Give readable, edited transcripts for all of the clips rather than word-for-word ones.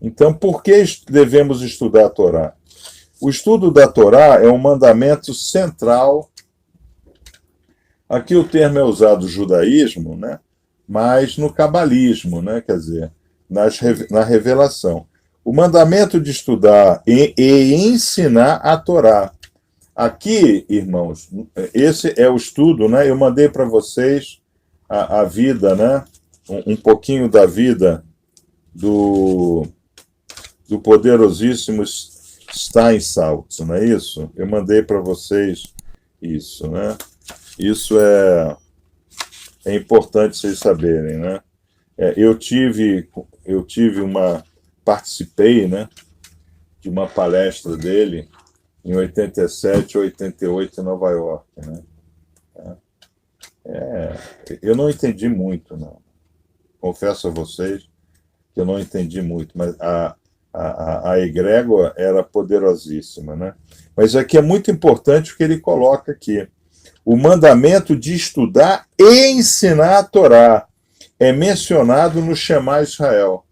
Então, por que devemos estudar a Torá? O estudo da Torá é um mandamento central. Aqui o termo é usado no judaísmo, né? Mas no cabalismo, né? Quer dizer, na revelação. O mandamento de estudar e ensinar a Torá. Aqui, irmãos, esse é o estudo, né? Eu mandei para vocês a vida, né? Um pouquinho da vida do poderosíssimo Steinsaltz, não é isso? Eu mandei para vocês isso, né? Isso é importante vocês saberem, né? Participei, né, de uma palestra dele em 87, 88 em Nova York, né? Eu não entendi muito, não. Confesso a vocês que eu não entendi muito, mas a egrégora era poderosíssima, né? Mas aqui é muito importante o que ele coloca aqui. O mandamento de estudar e ensinar a Torá é mencionado no Shema Israel.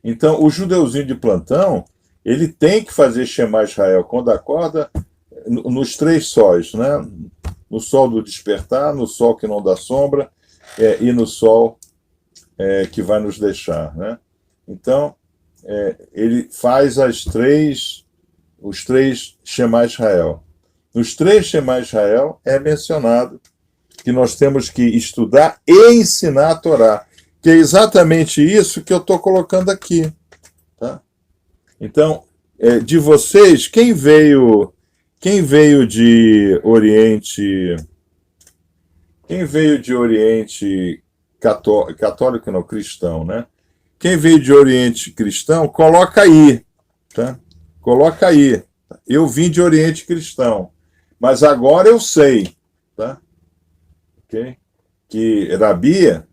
Então, o judeuzinho de plantão, ele tem que fazer Shema Israel quando acorda nos três sóis, né? No sol do despertar, no sol que não dá sombra e no sol que vai nos deixar, né? Então, ele faz os três Shema Israel. Nos três Shema Israel é mencionado que nós temos que estudar e ensinar a Torá, que é exatamente isso que eu estou colocando aqui. Tá? Então, de vocês, quem veio de Oriente, católico não, cristão, né? Quem veio de Oriente cristão, coloca aí, tá? Coloca aí. Eu vim de Oriente cristão, mas agora eu sei, tá? Okay? Que Rabia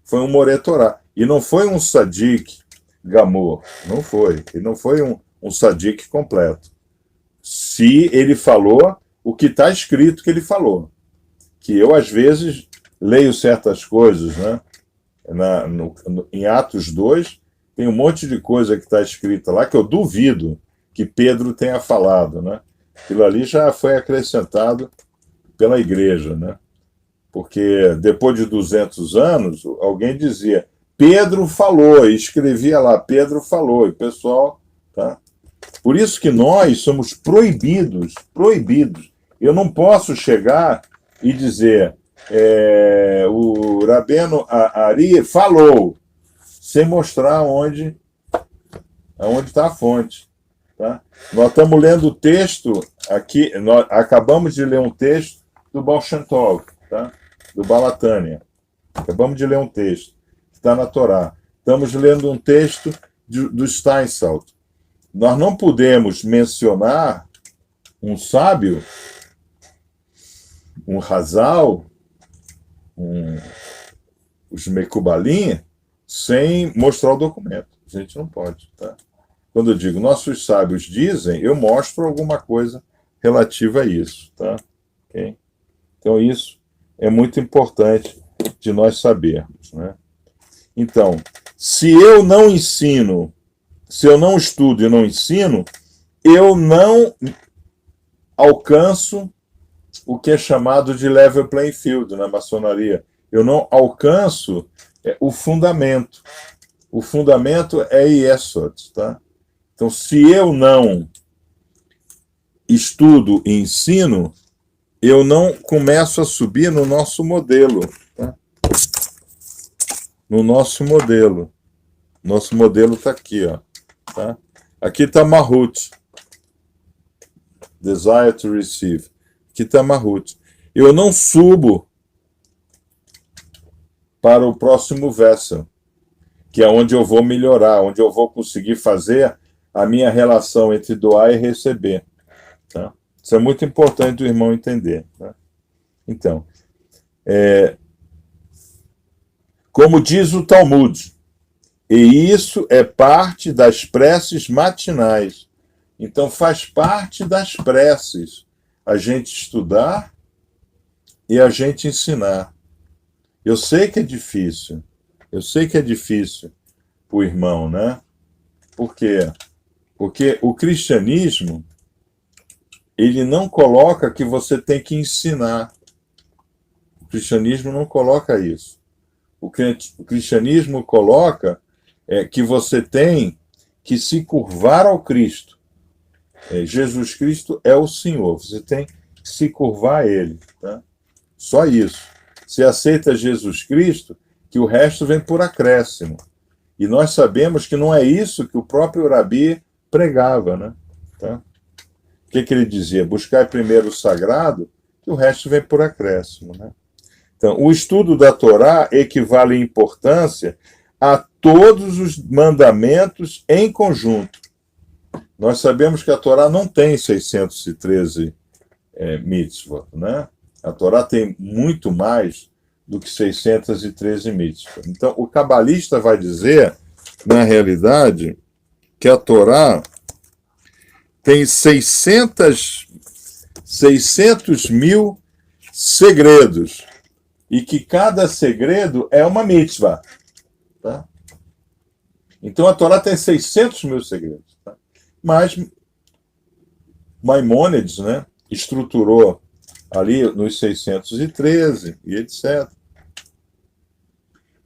foi um Moretorá. E não foi um Sadik Gamor. Não foi. Ele não foi um Sadik completo. Se ele falou o que está escrito que ele falou. Que eu, às vezes, leio certas coisas, né? Em Atos 2, tem um monte de coisa que está escrita lá que eu duvido que Pedro tenha falado, né? Aquilo ali já foi acrescentado pela igreja, né? Porque depois de 200 anos, alguém dizia, Pedro falou, e escrevia lá, Pedro falou, e o pessoal, tá? Por isso que nós somos proibidos. Eu não posso chegar e dizer, o Rabeno Ari falou, sem mostrar onde está a fonte. Tá? Nós estamos lendo o texto aqui, nós acabamos de ler um texto do Baal Shem Tov, tá? Do Balatânia. Acabamos de ler um texto que está na Torá. Estamos lendo um texto do Steinsaltz. Nós não podemos mencionar um sábio, um Hazal, os Mekubalim, sem mostrar o documento. A gente não pode. Tá? Quando eu digo nossos sábios dizem, eu mostro alguma coisa relativa a isso. Tá? Okay? Então, isso é muito importante de nós sabermos. Né? Então, se eu não ensino, se eu não estudo e não ensino, eu não alcanço o que é chamado de level playing field na maçonaria. Eu não alcanço o fundamento. O fundamento é Yesod, tá? Então, se eu não estudo e ensino, eu não começo a subir no nosso modelo. Tá? No nosso modelo. Nosso modelo está aqui. Ó, tá? Aqui está Mahut. Desire to receive. Aqui está Mahut. Eu não subo para o próximo vessel, que é onde eu vou melhorar, onde eu vou conseguir fazer a minha relação entre doar e receber. Tá? Isso é muito importante o irmão entender. Tá? Então, como diz o Talmud, e isso é parte das preces matinais. Então, faz parte das preces a gente estudar e a gente ensinar. Eu sei que é difícil. Eu sei que é difícil para o irmão, né? Por quê? Porque o cristianismo, ele não coloca que você tem que ensinar. O cristianismo não coloca isso. O cristianismo coloca que você tem que se curvar ao Cristo. Jesus Cristo é o Senhor. Você tem que se curvar a Ele. Tá? Só isso. Você aceita Jesus Cristo, que o resto vem por acréscimo. E nós sabemos que não é isso que o próprio Rabi pregava. Né? Tá? O que ele dizia? Buscar primeiro o sagrado, que o resto vem por acréscimo. Né? Então, o estudo da Torá equivale em importância a todos os mandamentos em conjunto. Nós sabemos que a Torá não tem 613 mitzvot, né? A Torá tem muito mais do que 613 mitzvot. Então, o cabalista vai dizer, na realidade, que a Torá tem 600 mil segredos e que cada segredo é uma mitzvah. Tá? Então, a Torá tem 600 mil segredos. Tá? Mas Maimônides, né, estruturou ali nos 613 e etc.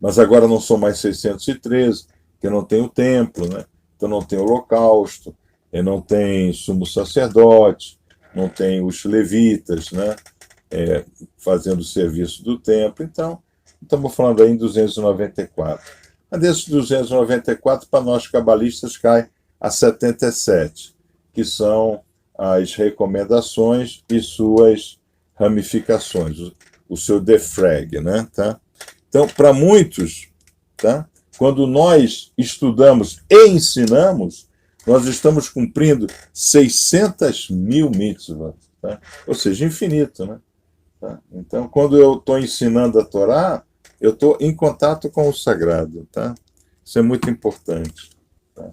Mas agora não são mais 613, porque não tem o templo, né? Então não tem o holocausto, não tem sumo sacerdote, não tem os levitas, né? Fazendo o serviço do templo. Então, estamos falando aí em 294. Mas desses 294, para nós cabalistas, cai a 77, que são as recomendações e suas ramificações, o seu defrag, né? Tá? Então, para muitos, tá? Quando nós estudamos e ensinamos, nós estamos cumprindo 600 mil mitzvot, tá? Ou seja, infinito, né? Tá? Então, quando eu estou ensinando a Torá, eu estou em contato com o sagrado, tá? Isso é muito importante. Tá?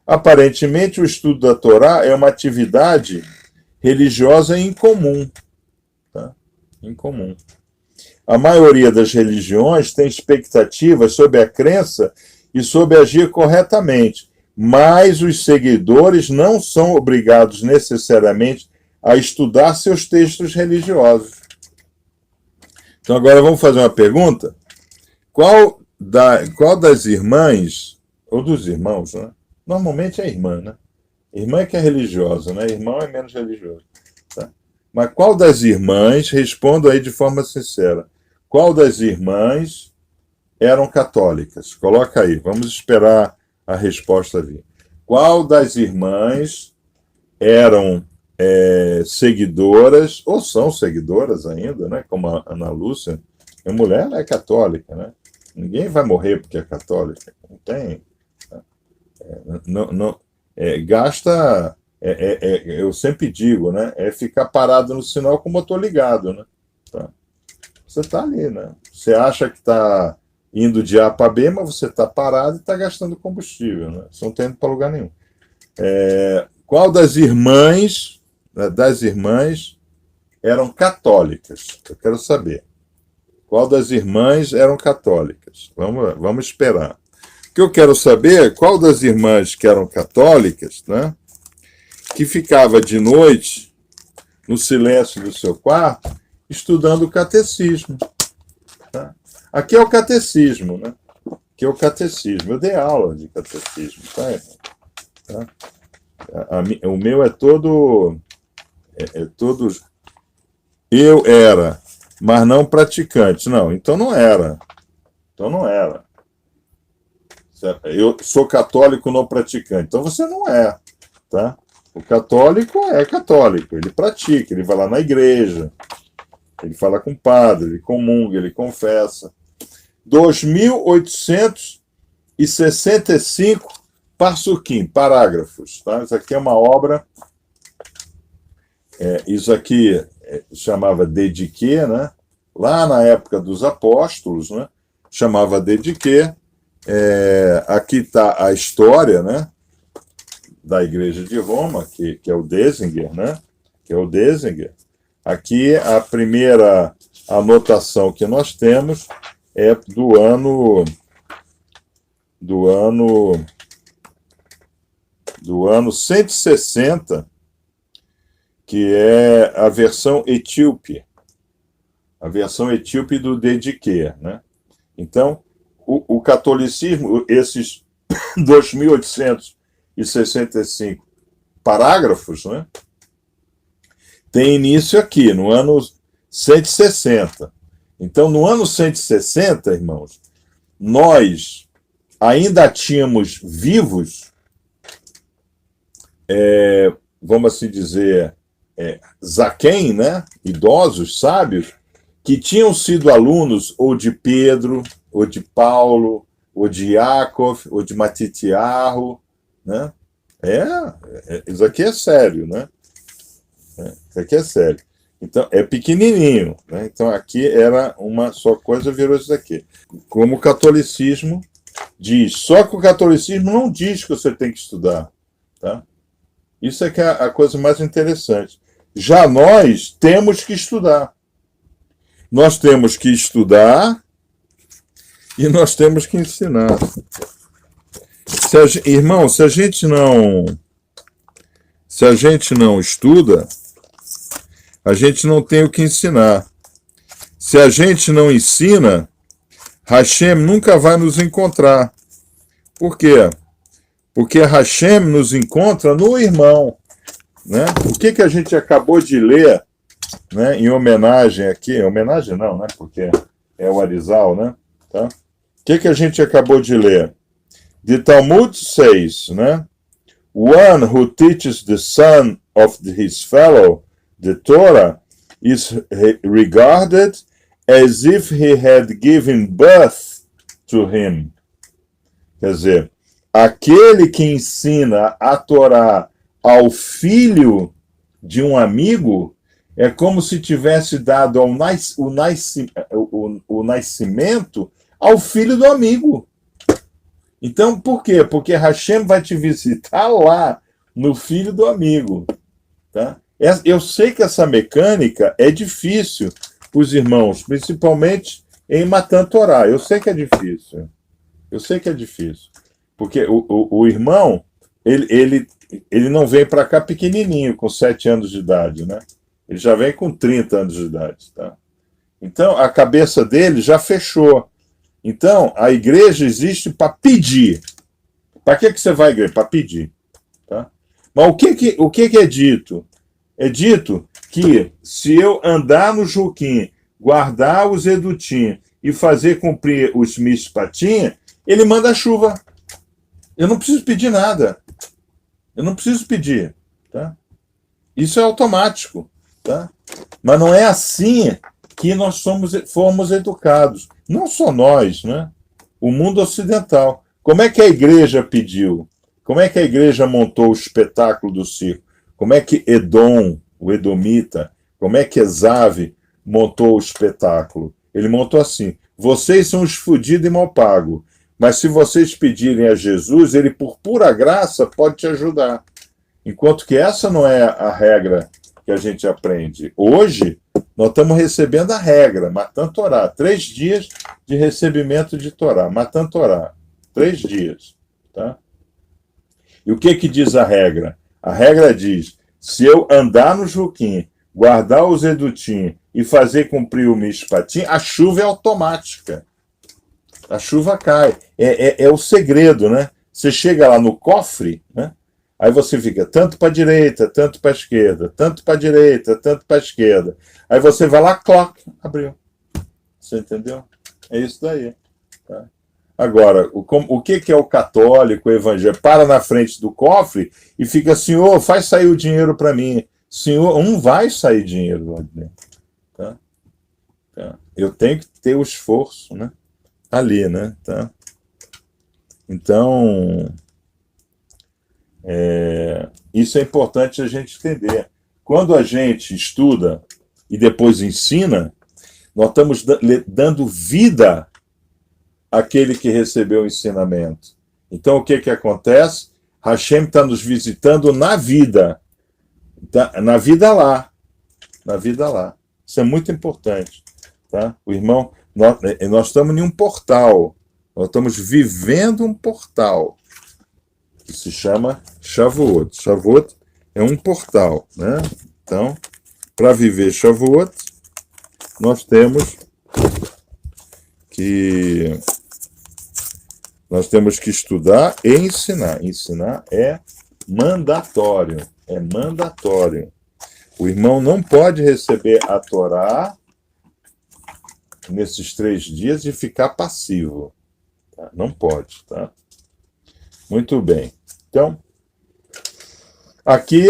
Aparentemente, o estudo da Torá é uma atividade religiosa incomum. Tá? Incomum. A maioria das religiões tem expectativas sobre a crença e sobre agir corretamente, mas os seguidores não são obrigados necessariamente a estudar seus textos religiosos. Então agora vamos fazer uma pergunta. Qual das irmãs, ou dos irmãos, né? Normalmente é irmã, né? Irmã é que é religiosa, né? Irmão é menos religioso. Tá? Mas qual das irmãs, respondo aí de forma sincera, qual das irmãs eram católicas? Coloca aí, vamos esperar a resposta vir. Qual das irmãs eram seguidoras, ou são seguidoras ainda, né? Como a Ana Lúcia, a mulher ela é católica, né? Ninguém vai morrer porque é católica, não tem. Gasta, eu sempre digo, né? É ficar parado no sinal com o motor ligado, né? Tá? Você está ali, né? Você acha que está indo de A para B, mas você está parado e está gastando combustível, né? Você não está indo para lugar nenhum. Qual das irmãs eram católicas? Eu quero saber. Qual das irmãs eram católicas? Vamos esperar. O que eu quero saber é qual das irmãs que eram católicas, né, que ficava de noite, no silêncio do seu quarto, estudando o catecismo. Tá? Aqui é o catecismo, né? Aqui é o catecismo. Eu dei aula de catecismo, tá? O meu é todo... Eu era, mas não praticante. Não, então não era. Eu sou católico não praticante. Então você não é. Tá? O católico é católico. Ele pratica, ele vai lá na igreja, ele fala com o padre, ele comunga, ele confessa. 2.865 parsukim, parágrafos. Tá? Isso aqui é uma obra... isso aqui chamava Dediquê, né? Lá na época dos apóstolos, né? Chamava Dediquê. Aqui está a história, né? Da Igreja de Roma, que é o Dessinger, né? Que é o Dessinger. Aqui a primeira anotação que nós temos é do ano do ano 160, que é a versão etíope. A versão etíope do Dediquer, né? Então, o catolicismo, esses 2.865 parágrafos, né, tem início aqui, no ano 160. Então, no ano 160, irmãos, nós ainda tínhamos vivos, vamos assim dizer, zaquém, né, idosos, sábios, que tinham sido alunos ou de Pedro, ou de Paulo, ou de Jacob, ou de Matitiarro, né? Isso aqui é sério, né? Isso aqui é sério. Então, é pequenininho, né? Então, aqui era uma só coisa, virou isso aqui. Como o catolicismo diz. Só que o catolicismo não diz que você tem que estudar, tá? Isso é que é a coisa mais interessante. Já nós temos que estudar. Nós temos que estudar e nós temos que ensinar. Irmão, se a gente não estuda, a gente não tem o que ensinar. Se a gente não ensina, Hashem nunca vai nos encontrar. Por quê? Porque Hashem nos encontra no irmão, né? O que a gente acabou de ler, né, em homenagem aqui, homenagem não, né, porque é o Arizal, né, tá? O que a gente acabou de ler? The Talmud says, né, one who teaches the son of his fellow the Torah is regarded as if he had given birth to him. Quer dizer, aquele que ensina a Torá ao filho de um amigo é como se tivesse dado o nascimento ao filho do amigo. Então, por quê? Porque Hashem vai te visitar lá, no filho do amigo. Tá? Eu sei que essa mecânica é difícil para os irmãos, principalmente em Matan Torá. Eu sei que é difícil. Eu sei que é difícil. Porque o irmão, ele não vem para cá pequenininho, com 7 anos de idade, né? Ele já vem com 30 anos de idade, tá? Então, a cabeça dele já fechou. Então, a igreja existe para pedir. Para que você vai à igreja? Para pedir. Tá? Mas o que é dito? É dito que se eu andar no Juquim, guardar os Edutim e fazer cumprir os Mishpatim, ele manda a chuva. Eu não preciso pedir nada. Eu não preciso pedir. Tá? Isso é automático. Tá? Mas não é assim que nós fomos educados. Não só nós, né? O mundo ocidental. Como é que a igreja pediu? Como é que a igreja montou o espetáculo do circo? Como é que Edom, o Edomita, como é que Esav montou o espetáculo? Ele montou assim: vocês são os fudidos e mal pagos, mas se vocês pedirem a Jesus, ele por pura graça pode te ajudar. Enquanto que essa não é a regra que a gente aprende. Hoje, nós estamos recebendo a regra, Matan Torá, 3 dias de recebimento de Torá, Matan Torá, 3 dias. Tá? E o que diz a regra? A regra diz, se eu andar no Juquim, guardar os Edutim e fazer cumprir o Mishpatim, a chuva é automática. A chuva cai. É o segredo, né? Você chega lá no cofre, né? Aí você fica tanto para a direita, tanto para a esquerda, tanto para a direita, tanto para a esquerda. Aí você vai lá, cloc, abriu. Você entendeu? É isso daí. Tá? Agora, o que é o católico, o evangélico? Para na frente do cofre e fica, senhor, faz sair o dinheiro para mim. Senhor, não vai sair dinheiro lá dentro. Tá? Tá? Eu tenho que ter o esforço, né? Ali, né? Tá? Então, isso é importante a gente entender. Quando a gente estuda e depois ensina, nós estamos dando vida àquele que recebeu o ensinamento. Então, o que acontece? Hashem está nos visitando na vida. Tá? Na vida lá. Na vida lá. Isso é muito importante. Tá? O irmão, nós estamos em um portal. Nós estamos vivendo um portal que se chama Shavuot. Shavuot é um portal, né? Então, para viver Shavuot, nós temos que estudar e ensinar. Ensinar é mandatório. É mandatório. O irmão não pode receber a Torá nesses 3 dias e ficar passivo. Tá? Não pode, tá? Muito bem. Então, aqui,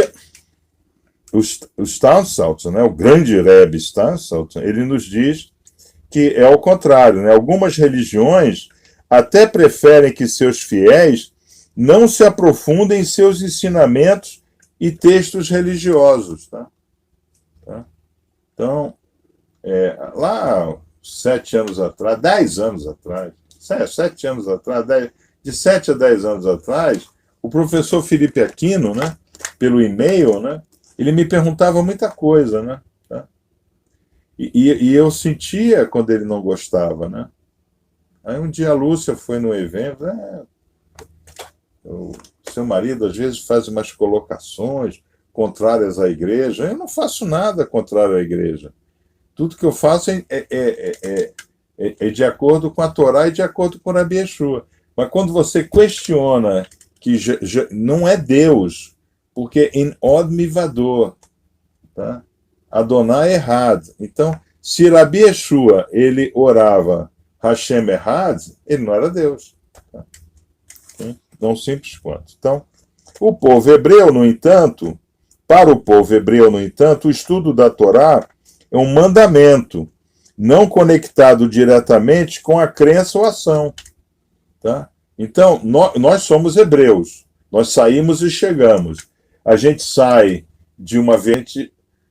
o Stansalt, né, o grande Rebbe Stansalt, ele nos diz que é o contrário, né? Algumas religiões até preferem que seus fiéis não se aprofundem em seus ensinamentos e textos religiosos, tá? Então, lá 7 anos atrás, 10 anos atrás, 7 anos atrás, de 7 a 10 anos atrás, o professor Felipe Aquino, né, pelo e-mail, né, ele me perguntava muita coisa, né? Tá? E eu sentia quando ele não gostava, né? Aí um dia a Lúcia foi no evento, o seu marido às vezes faz umas colocações contrárias à igreja. Eu não faço nada contrário à igreja. Tudo que eu faço é de acordo com a Torá e de acordo com a Rabi Yeshua. Mas quando você questiona que não é Deus, porque em od mivador, tá? Adonai errado. Então, se Rabi Yeshua ele orava Hashem errado, ele não era Deus. Tá? Tão simples quanto. Então, o povo hebreu, no entanto, para o povo hebreu, no entanto, o estudo da Torá é um mandamento, não conectado diretamente com a crença ou ação. Tá? Então, nós somos hebreus, nós saímos e chegamos. A gente sai de uma vez,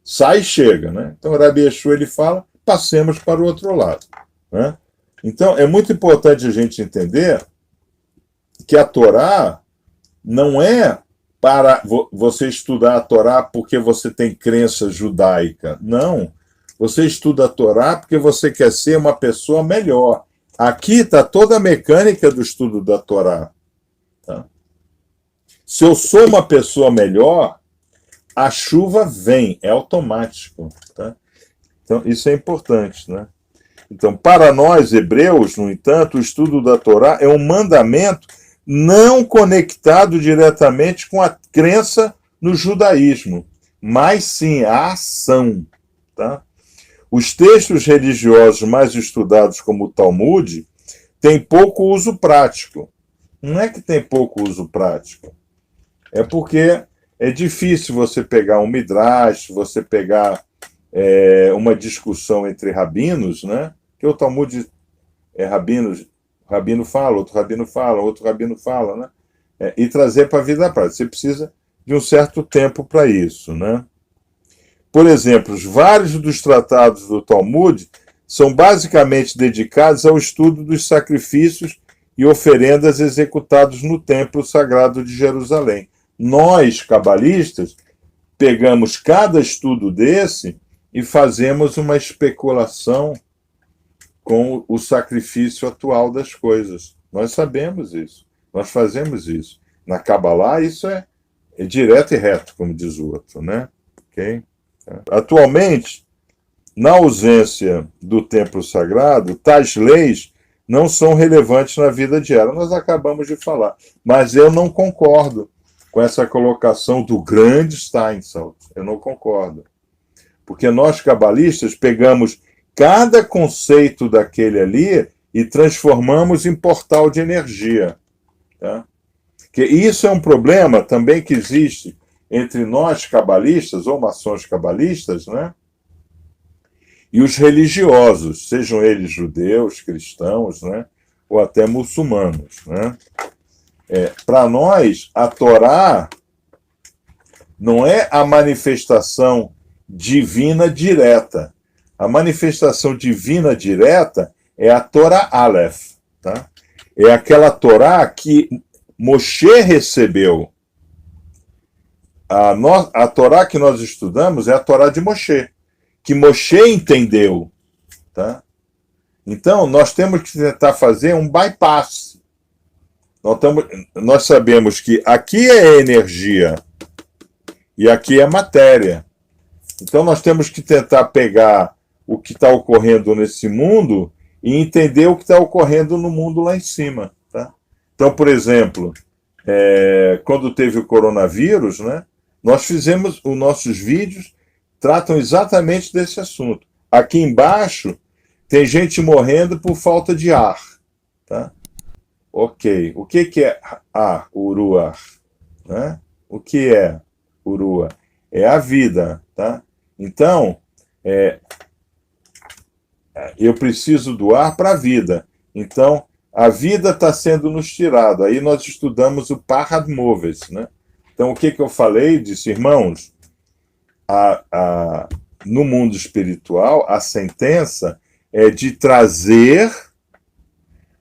sai e chega. Né? Então, o Rabi Yeshua ele fala, passemos para o outro lado. Né? Então, é muito importante a gente entender que a Torá não é para você estudar a Torá porque você tem crença judaica. Não. Você estuda a Torá porque você quer ser uma pessoa melhor. Aqui está toda a mecânica do estudo da Torá. Tá? Se eu sou uma pessoa melhor, a chuva vem, é automático. Tá? Então, isso é importante. Né? Então, para nós, hebreus, no entanto, o estudo da Torá é um mandamento não conectado diretamente com a crença no judaísmo, mas sim a ação. Tá? Os textos religiosos mais estudados, como o Talmud, têm pouco uso prático. Não é que tem pouco uso prático, é porque é difícil você pegar um midrash, você pegar uma discussão entre rabinos, né? Que o Talmud é rabinos, rabino fala, outro rabino fala, outro rabino fala, né? E trazer para a vida prática. Você precisa de um certo tempo para isso, né? Por exemplo, vários dos tratados do Talmud são basicamente dedicados ao estudo dos sacrifícios e oferendas executados no Templo Sagrado de Jerusalém. Nós, cabalistas, pegamos cada estudo desse e fazemos uma especulação com o sacrifício atual das coisas. Nós sabemos isso. Nós fazemos isso. Na Kabbalah, isso é direto e reto, como diz o outro, né? Ok? Atualmente, na ausência do templo sagrado, tais leis não são relevantes na vida diária. Nós acabamos de falar. Mas eu não concordo com essa colocação do grande Steinsaltz. Eu não concordo. Porque nós, cabalistas, pegamos cada conceito daquele ali e transformamos em portal de energia. Tá? Que isso é um problema também que existe entre nós, cabalistas, ou maçons cabalistas, né? E os religiosos, sejam eles judeus, cristãos, né? Ou até muçulmanos. Né? Para nós, a Torá não é a manifestação divina direta. A manifestação divina direta é a Torá Aleph. Tá? É aquela Torá que Moshe recebeu. A Torá que nós estudamos é a Torá de Moshe, que Moshe entendeu. Tá? Então, nós temos que tentar fazer um bypass. nós sabemos que aqui é energia e aqui é matéria. Então nós temos que tentar pegar o que está ocorrendo nesse mundo e entender o que está ocorrendo no mundo lá em cima. Tá? Então, por exemplo, quando teve o coronavírus, né, nós fizemos, os nossos vídeos tratam exatamente desse assunto. Aqui embaixo tem gente morrendo por falta de ar. Tá? Ok. O que é ar, uruar? Né? O que é urua? É a vida. Tá? Então, eu preciso do ar para a vida. Então, a vida está sendo nos tirada. Aí nós estudamos o Parad-Moves, né? Então, o que eu falei? Disse, irmãos, no mundo espiritual, a sentença é de trazer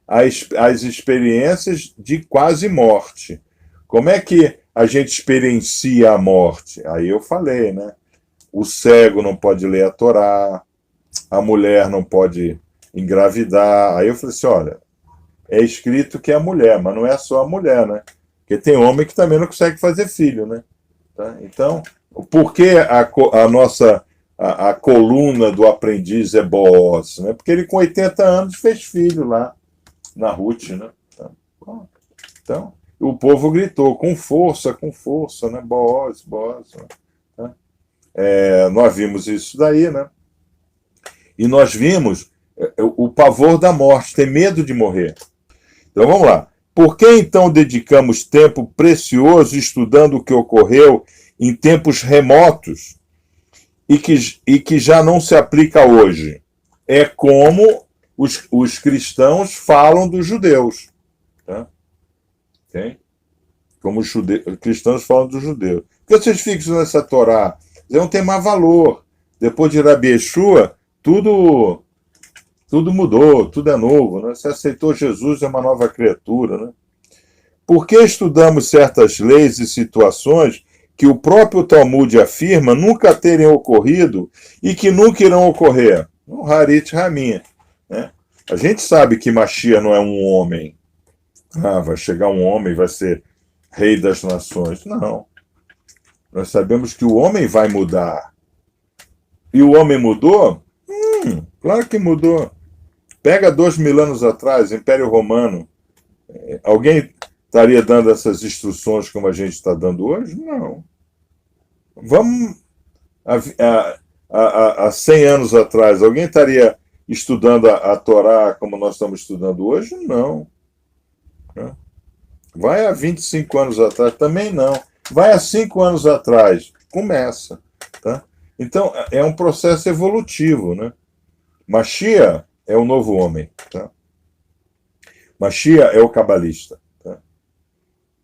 as experiências de quase morte. Como é que a gente experiencia a morte? Aí eu falei, né? O cego não pode ler a Torá, a mulher não pode engravidar. Aí eu falei assim, olha, é escrito que é a mulher, mas não é só a mulher, né? Porque tem homem que também não consegue fazer filho, né? Tá? Então, por que a nossa a coluna do aprendiz é Boaz? Né? Porque ele com 80 anos fez filho lá na Ruth, né? Então, o povo gritou com força, né? Boaz, Boaz. Né? Tá? Nós vimos isso daí, né? E nós vimos o pavor da morte, ter medo de morrer. Então vamos lá. Por que então dedicamos tempo precioso estudando o que ocorreu em tempos remotos e que já não se aplica hoje? É como os cristãos falam dos judeus. Tá? Okay? Como os cristãos falam dos judeus. Por que vocês ficam nessa Torá? Não tem mais valor. Depois de Rabi Yeshua, tudo mudou, tudo é novo. Né? Você aceitou Jesus, é uma nova criatura. Né? Por que estudamos certas leis e situações que o próprio Talmud afirma nunca terem ocorrido e que nunca irão ocorrer? No Harit Ramin. Né? A gente sabe que Mashiach não é um homem. Vai chegar um homem e vai ser rei das nações. Não. Nós sabemos que o homem vai mudar. E o homem mudou? Claro que mudou. Pega 2000 anos atrás, Império Romano. Alguém estaria dando essas instruções como a gente está dando hoje? Não. Vamos. Há 100 anos atrás, alguém estaria estudando a Torá como nós estamos estudando hoje? Não. Vai há 25 anos atrás? Também não. Vai há 5 anos atrás? Começa. Tá? Então, é um processo evolutivo. Né? Mashiach é o novo homem. Tá? Mashiach é o cabalista. Tá?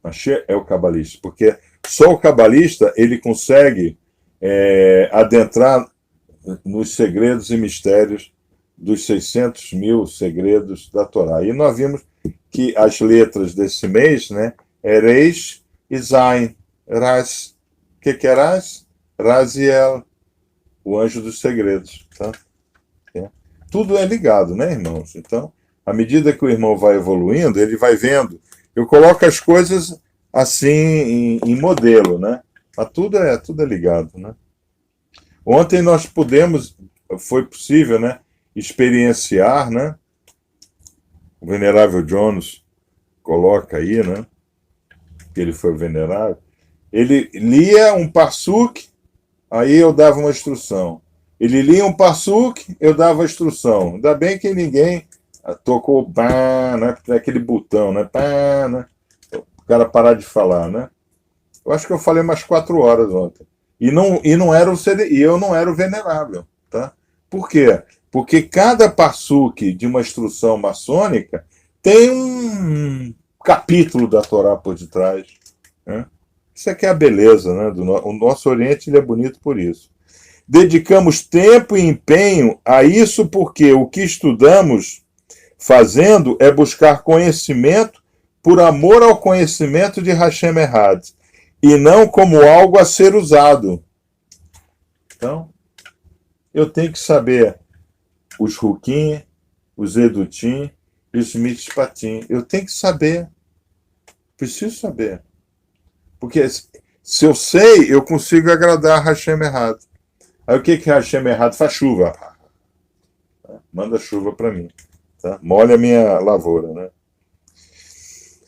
Mashiach é o cabalista. Porque só o cabalista ele consegue adentrar nos segredos e mistérios dos 600 mil segredos da Torá. E nós vimos que as letras desse mês, né, é Reish e Zain. Raz. O que é Raz? Raziel, o anjo dos segredos. Tá? Tudo é ligado, né, irmãos? Então, à medida que o irmão vai evoluindo, ele vai vendo. Eu coloco as coisas assim em modelo, né? Mas tudo é ligado, né? Ontem nós foi possível, né, experienciar, né? O venerável Jones coloca aí, né? Que ele foi venerável. Ele lia um parsuk, aí eu dava uma instrução. Ele lia um parsuk, eu dava a instrução. Ainda bem que ninguém tocou pá, né? Aquele botão, né? Pá, né? O cara parar de falar, né? Eu acho que eu falei umas 4 horas ontem. E eu não era o venerável, tá? Por quê? Porque cada parsuk de uma instrução maçônica tem um capítulo da Torá por detrás. Né? Isso aqui é a beleza, né? O nosso Oriente ele é bonito por isso. Dedicamos tempo e empenho a isso porque o que estudamos fazendo é buscar conhecimento por amor ao conhecimento de Hashem Errad, e não como algo a ser usado. Então, eu tenho que saber os Hukim, os Edutim e os Mishpatim. Eu tenho que saber. Preciso saber. Porque se eu sei, eu consigo agradar Hashem errado. Aí o que Hashem errado faz? Chuva. Manda chuva para mim. Tá? Molha a minha lavoura. Né?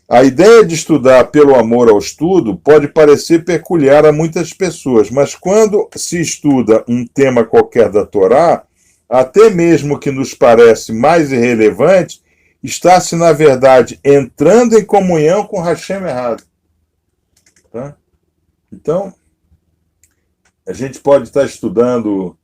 A ideia de estudar pelo amor ao estudo pode parecer peculiar a muitas pessoas, mas quando se estuda um tema qualquer da Torá, até mesmo que nos parece mais irrelevante, está-se, na verdade, entrando em comunhão com Hashem errado. Tá? Então, a gente pode estar estudando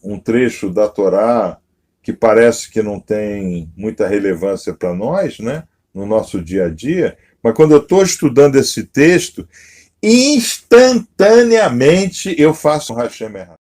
um trecho da Torá que parece que não tem muita relevância para nós, né, no nosso dia a dia, mas quando eu estou estudando esse texto, instantaneamente eu faço um Hashem errado.